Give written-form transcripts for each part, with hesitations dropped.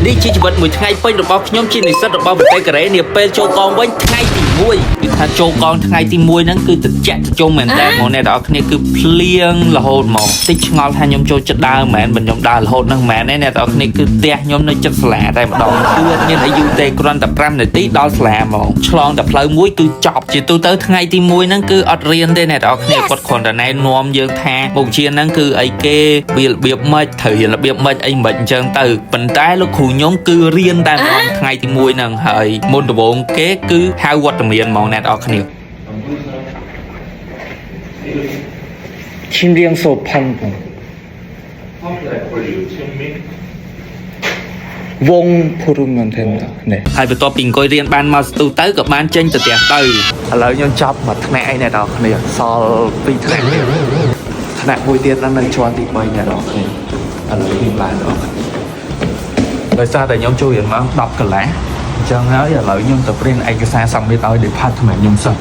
នេះជាជីវិតមួយថ្ងៃពេញរបស់ខ្ញុំជានិស្សិតរបស់ប្រទេសកូរ៉េនាពេលចូលកងវិញថ្ងៃទី1គឺថាចូលកងថ្ងៃទី1ហ្នឹងគឺត្រជាក់ត្រជុំមែនតើបងអ្នកនរគ្នាគឺភ្លៀងរហូតមកតិចឆ្ងល់ថាខ្ញុំចូលចិត្តដើរមែនបើខ្ញុំដើររហូតហ្នឹងមែនទេអ្នកនរគ្នាគឺផ្ទះខ្ញុំនៅចិត្តសាលាតែម្ដងគឺអត់មានអីយូរទេគ្រាន់តែ5នាទីដល់សាលាហ្មងឆ្លងតែផ្លូវមួយគឺចប់ជាទូទៅថ្ងៃទី1ហ្នឹងគឺអត់រៀនទេអ្នកនរគ្នាគាត់គ្រាន់តែណែនាំយើងថាមុខវិជ្ជាហ្នឹងគឺអីគេវារបៀបម៉េចត្រូវរៀនរបៀបម៉េចអីមិនអញ្ចឹងទៅប៉ុន្តែលោកគ្រូខ្ញុំគឺរៀនតែម្ដងថ្ងៃទី1ហ្នឹងហើយមុនដំបូងគេគឺហៅវត្តមានហ្មងអ្នកនរគ្នា침리앙 수업 하는 거. 웡 부르면 된다. 네. ហើយបន្ទាប់ពីអង្គុយរៀនបានមកស្ទូទៅក៏បានចេញទៅផ្ទះទៅឥឡូវខ្ញុំចប់មួយថ្នាក់ឯអ្នកនរគ្នាសល់2ថ្នាក់ទៀតថ្នាក់មួយទៀតនៅជាន់ទី3អ្នកនរគ្នាឥឡូវខ្ញុំឡើងដល់ដោយសារតែខ្ញុំចូលរៀនមក10កន្លះអញ្ចឹងហើយឥឡូវខ្ញុំទៅព្រីនឯកសារ submit ឲ្យ department ខ្ញុំសិន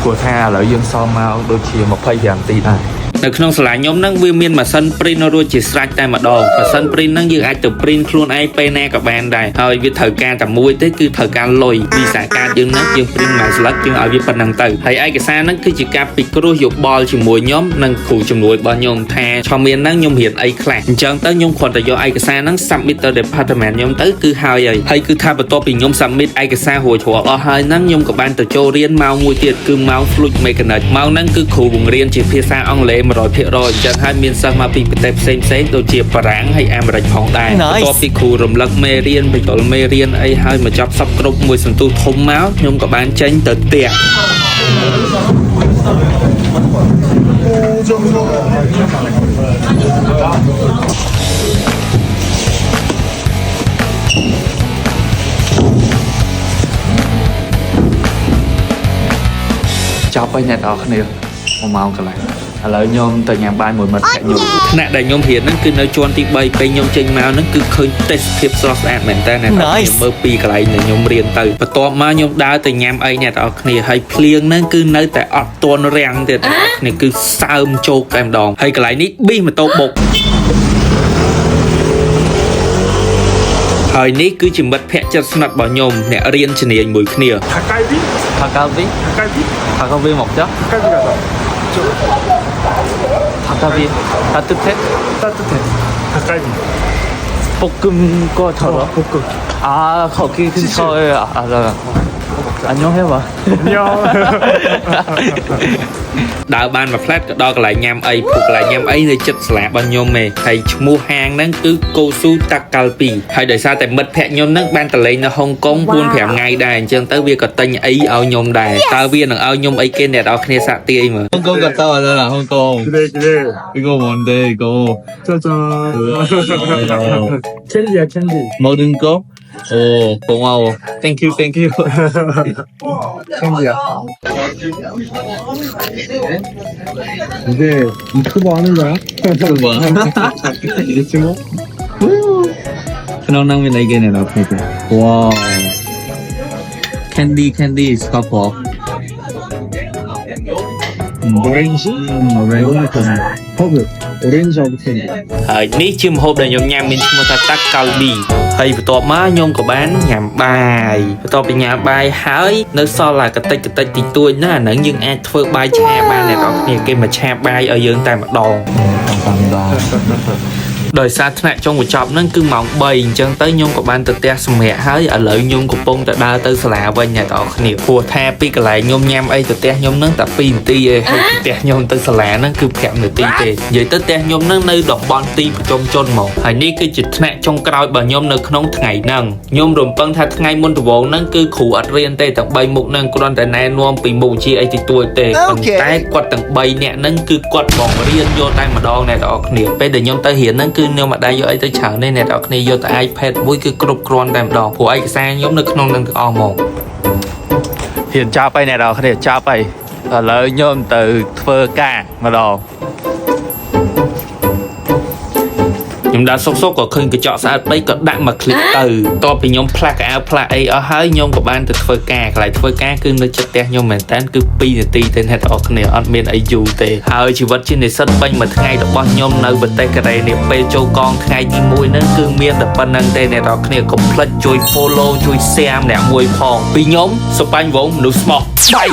ព្រោះថាឥឡូវយើងសល់មកដូចជា25នាទីដែរនៅក្នុងសាលាខ្ញុំហ្នឹងវាមានម៉ាស៊ីន print រួចជាស្រេចតែម្ដងម៉ាស៊ីន print ហ្នឹងយើងអាចទៅ print ខ្លួនឯងពេលណាក៏បានដែរហើយវាត្រូវការតែមួយទេគឺត្រូវការលុយវិសាការយើងហ្នឹងយើង print មួយស្លឹកយើងឲ្យវាប៉ុណ្ណឹងទៅហើយឯកសារហ្នឹងគឺជាការពិគ្រោះយោបល់ជាមួយខ្ញុំនិងគ្រូជំនួយរបស់ខ្ញុំថាឆមានហ្នឹងខ្ញុំរៀនអីខ្លះអញ្ចឹងទៅខ្ញុំគ្រាន់តែយកឯកសារហ្នឹង submit ទៅ department ខ្ញុំទៅគឺហើយគឺថាបន្ទាប់ពីខ្ញុំ submit ឯកសាររួចរាល់អស់ហើយហ្នឹងខ្ញុំក៏បានទៅចូលរៀនម៉ោងមួយទៀតគឺម៉ោង fluid mechanics ម៉ោងហ្នឹងគឺគ្រូបង្រៀនជាភាសាអង់គ្លេស 100% អញ្ចឹងហើយមានសិស្សមកពីប្រទេសផ្សេងដូចជាបារាំងហើយអាមេរិកផងដែរបន្ទាប់ពីគ្រូរំលឹកមេរៀនបញ្ចូលមេរៀនអីហើយមកចាប់សពគ្រប់មួយសន្ទុះធំមកខ្ញុំក៏បានចេញទៅផ្ទះចាប់ហើយអ្នកនរគ្នា1ម៉ោងកន្លះឥឡូវខ្ញុំទៅញ៉ាំបាយមួយមិត្តភក្តិខ្ញុំថ្នាក់ដែលខ្ញុំរៀនហ្នឹងគឺនៅជាន់ទី3ពេលខ្ញុំចេញមកហ្នឹងគឺឃើញទេសភាពស្រស់ស្អាតមែនតើអ្នកនរគ្នាមើលពីកន្លែងដែលខ្ញុំរៀនទៅបន្ទាប់មកខ្ញុំដើរទៅញ៉ាំអីអ្នកនរគ្នាហើយភ្លៀងហ្នឹងគឺនៅតែអត់ទាន់រាំងទៀតអ្នកនរគ្នាគឺសើមជោគតែម្ដងហើយកន្លែងនេះប៊ីម៉ូតូបុកហើយនេះគឺជាមិត្តភក្តិជិតស្និទ្ធរបស់ខ្ញុំអ្នករៀនជំនាញមួយគ្នា가까비 먹자. 가까비 따뜻해? 가까이. 볶음 거처럼? 볶음. 아 거기 근처에 알아. 안녕 해봐. 안녕. ដើរបានមួយផ្លែតក៏ដល់កន្លែងញ៉ាំអីព្រោះកន្លែងញ៉ាំអីនៅចិត្តសាលារបស់ខ្ញុំឯងហើយឈ្មោះហាងហ្នឹងគឺកូស៊ូតាកាល់ពីហើយដោយសារតែមិត្តភក្តិខ្ញុំហ្នឹងបានតលេងនៅហុងកុង 4-5 ថ្ងៃដែរអញ្ចឹងទៅវាក៏ទិញអីឲ្យខ្ញុំដែរតើវានឹងឲ្យខ្ញុំអីគេអ្នកនរគ្នាសាក់ទាយមើល 홍콩 갔다 왔잖아 홍콩 그래. 이거 뭔데 이거 짜잔. 캔디야 캔디. 먹는 거? 오 고마워 땡큐 캔디야. 이제 유튜버 하는 거야? 유튜버 유튜버? 그냥 내게 내놔 와 캔디 스카퍼 오렌지? 허브. 오렌지하고 캔디. ហើយនេះជាម្ហូបដែលខ្ញុំញ៉ាំមានឈ្មោះថាតាកាល់ប៊ីហើយបន្ទាប់មកខ្ញុំក៏បានញ៉ាំបាយបន្ទាប់ពីញ៉ាំបាយហើយនៅសល់តែកតិចតិចតួចណាអាហ្នឹងយើងអាចធ្វើបាយឆាបានអ្នកនរគ្នាគេមកឆាបាយឲ្យយើងតែម្ដង ដោយសារថ្នាក់ចុងបញ្ចប់ហ្នឹងគឺម៉ោង 3 អញ្ចឹងទៅខ្ញុំក៏បានទៅផ្ទះសម្រាប់ហើយឥឡូវខ្ញុំកំពុងតែដើរទៅសាលាវិញអ្នកនរគ្នាព្រោះថាពីកន្លែងខ្ញុំញ៉ាំអីទៅផ្ទះខ្ញុំហ្នឹងតែ2នាទីឯងហើយផ្ទះខ្ញុំទៅសាលាហ្នឹងគឺ5នាទីទេនិយាយទៅផ្ទះខ្ញុំហ្នឹងនៅតំបន់ទីប្រជុំជនហ្មងហើយនេះគឺជាថ្នាក់ចុងក្រោយរបស់ខ្ញុំនៅក្នុងថ្ងៃហ្នឹងខ្ញុំរំពឹងថាថ្ងៃមុនដំបូងហ្នឹងគឺគ្រូអត់រៀនទេទាំង3មុខហ្នឹងគ្រាន់តែណែនាំពីមុខវិជ្ជាអីតិចតួចទេប៉ុន្តែគាត់ទាំង3នាក់ហ្នឹងគឺគាត់បង្រៀនយកតែម្ដងអ្នកនរគ្នាពេលដែលខ្ញុំទៅរៀនហ្នឹងគឺខ្ញុំអត់ដែរយកអីទៅច្រើនទេអ្នកនរគ្នាយកតែ iPad មួយគឺគ្រប់គ្រាន់តែម្ដងព្រោះឯកសារខ្ញុំនៅក្នុងនឹងទាំងអស់ហ្មងរៀនចប់ហើយអ្នកនរគ្នាចប់ហើយឥឡូវខ្ញុំទៅធ្វើការម្ដង ខ្ញុំដើរសុកក៏ឃើញកញ្ចក់ស្អាតពេកក៏ដាក់មកคลิปទៅតបពីខ្ញុំផ្លាស់កៅអៅផ្លាស់អីអស់ហើយខ្ញុំក៏បានទៅធ្វើការកន្លែងធ្វើការគឺនៅជិតផ្ទះខ្ញុំមែនតើគឺ2នាទីទៅអ្នកទាំងអស់គ្នាអត់មានអីយូរទេហើយជីវិតជានិស្សិតពេញមួយថ្ងៃរបស់ខ្ញុំនៅប្រទេសកូរ៉េនេះពេលចូលកងថ្ងៃទី1ហ្នឹងគឺមានតែប៉ុណ្្នឹងទេអ្នកទាំងអស់គ្នាកុំភ្លេចជួយ follow ជួយ share ម្នាក់មួយផងពីខ្ញុំសុបាញ់វងមនុស្សស្មោះបាយ